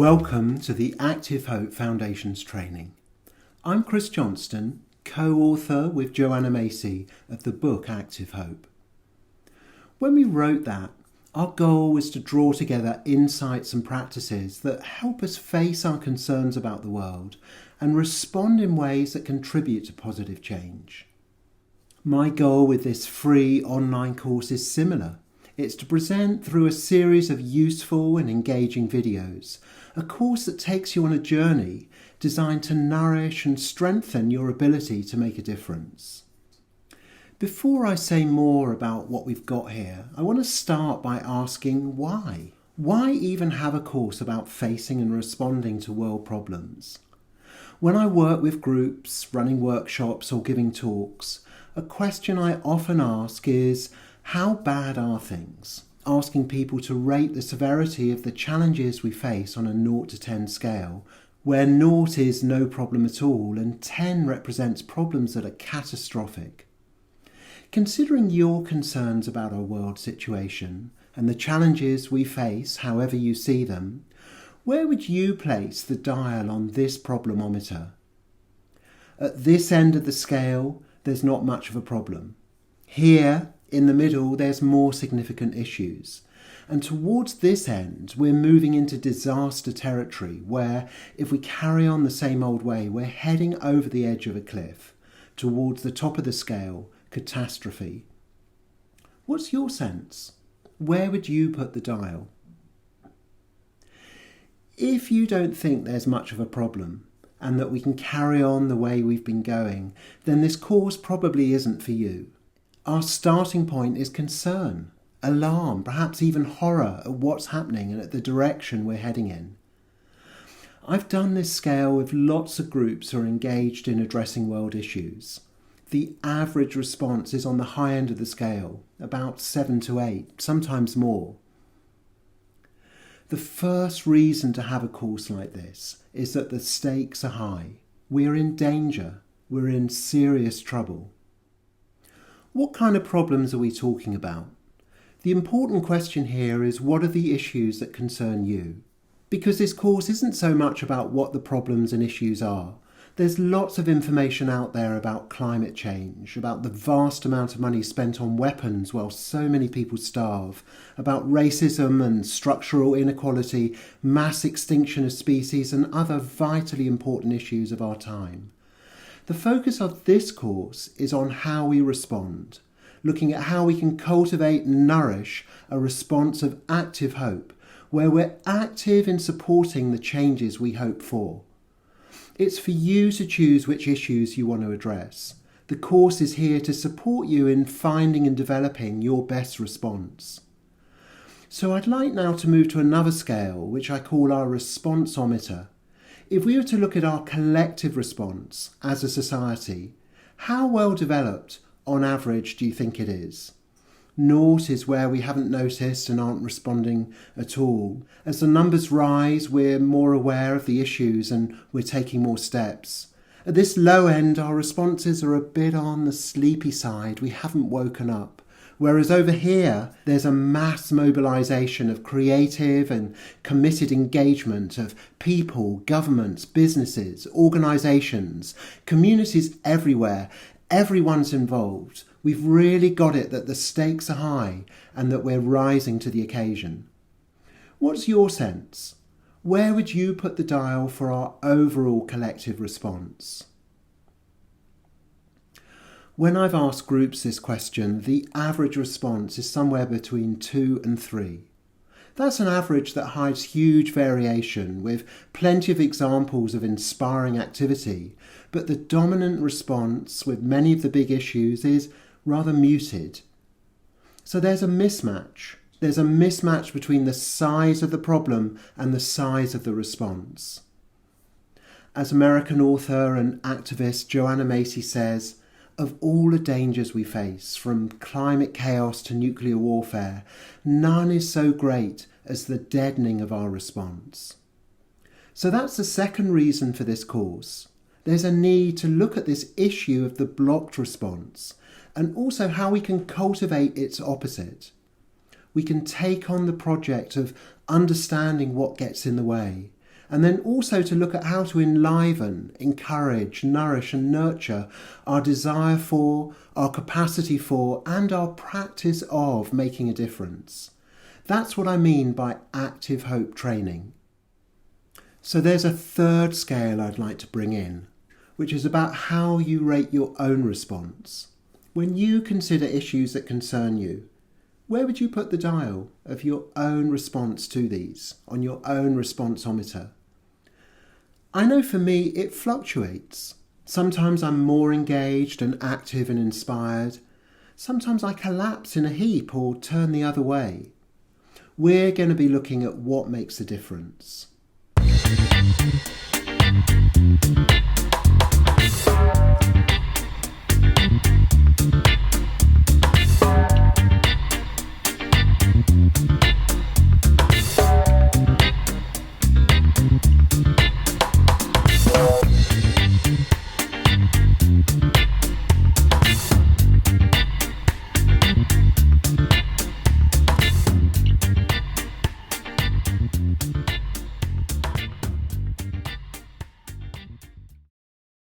Welcome to the Active Hope Foundations training. I'm Chris Johnston, co-author with Joanna Macy of the book Active Hope. When we wrote that, our goal was to draw together insights and practices that help us face our concerns about the world and respond in ways that contribute to positive change. My goal with this free online course is similar. It's to present through a series of useful and engaging videos, a course that takes you on a journey designed to nourish and strengthen your ability to make a difference. Before I say more about what we've got here, I want to start by asking why. Why even have a course about facing and responding to world problems? When I work with groups, running workshops or giving talks, a question I often ask is, how bad are things? Asking people to rate the severity of the challenges we face on a 0 to 10 scale, where 0 is no problem at all and 10 represents problems that are catastrophic. Considering your concerns about our world situation and the challenges we face, however you see them, where would you place the dial on this problemometer? At this end of the scale, there's not much of a problem. Here, in the middle, there's more significant issues. And towards this end, we're moving into disaster territory where, if we carry on the same old way, we're heading over the edge of a cliff, towards the top of the scale, catastrophe. What's your sense? Where would you put the dial? If you don't think there's much of a problem, and that we can carry on the way we've been going, then this course probably isn't for you. Our starting point is concern, alarm, perhaps even horror at what's happening and at the direction we're heading in. I've done this scale with lots of groups who are engaged in addressing world issues. The average response is on the high end of the scale, about 7 to 8, sometimes more. The first reason to have a course like this is that the stakes are high. We're in danger. We're in serious trouble. What kind of problems are we talking about? The important question here is, what are the issues that concern you? Because this course isn't so much about what the problems and issues are. There's lots of information out there about climate change, about the vast amount of money spent on weapons while so many people starve, about racism and structural inequality, mass extinction of species and other vitally important issues of our time. The focus of this course is on how we respond, looking at how we can cultivate and nourish a response of active hope, where we're active in supporting the changes we hope for. It's for you to choose which issues you want to address. The course is here to support you in finding and developing your best response. So I'd like now to move to another scale, which I call our responsometer. If we were to look at our collective response as a society, how well developed, on average, do you think it is? 0 is where we haven't noticed and aren't responding at all. As the numbers rise, we're more aware of the issues and we're taking more steps. At this low end, our responses are a bit on the sleepy side. We haven't woken up. Whereas over here, there's a mass mobilisation of creative and committed engagement of people, governments, businesses, organisations, communities everywhere. Everyone's involved. We've really got it that the stakes are high and that we're rising to the occasion. What's your sense? Where would you put the dial for our overall collective response? When I've asked groups this question, the average response is somewhere between 2 and 3. That's an average that hides huge variation with plenty of examples of inspiring activity, but the dominant response with many of the big issues is rather muted. So there's a mismatch. There's a mismatch between the size of the problem and the size of the response. As American author and activist Joanna Macy says, of all the dangers we face, from climate chaos to nuclear warfare, none is so great as the deadening of our response. So that's the second reason for this course. There's a need to look at this issue of the blocked response and also how we can cultivate its opposite. We can take on the project of understanding what gets in the way, And then also to look at how to enliven, encourage, nourish and nurture our desire for, our capacity for, and our practice of making a difference. That's what I mean by active hope training. So there's a third scale I'd like to bring in, which is about how you rate your own response. When you consider issues that concern you, where would you put the dial of your own response to these, on your own responsometer? I know for me it fluctuates. Sometimes I'm more engaged and active and inspired. Sometimes I collapse in a heap or turn the other way. We're going to be looking at what makes a difference.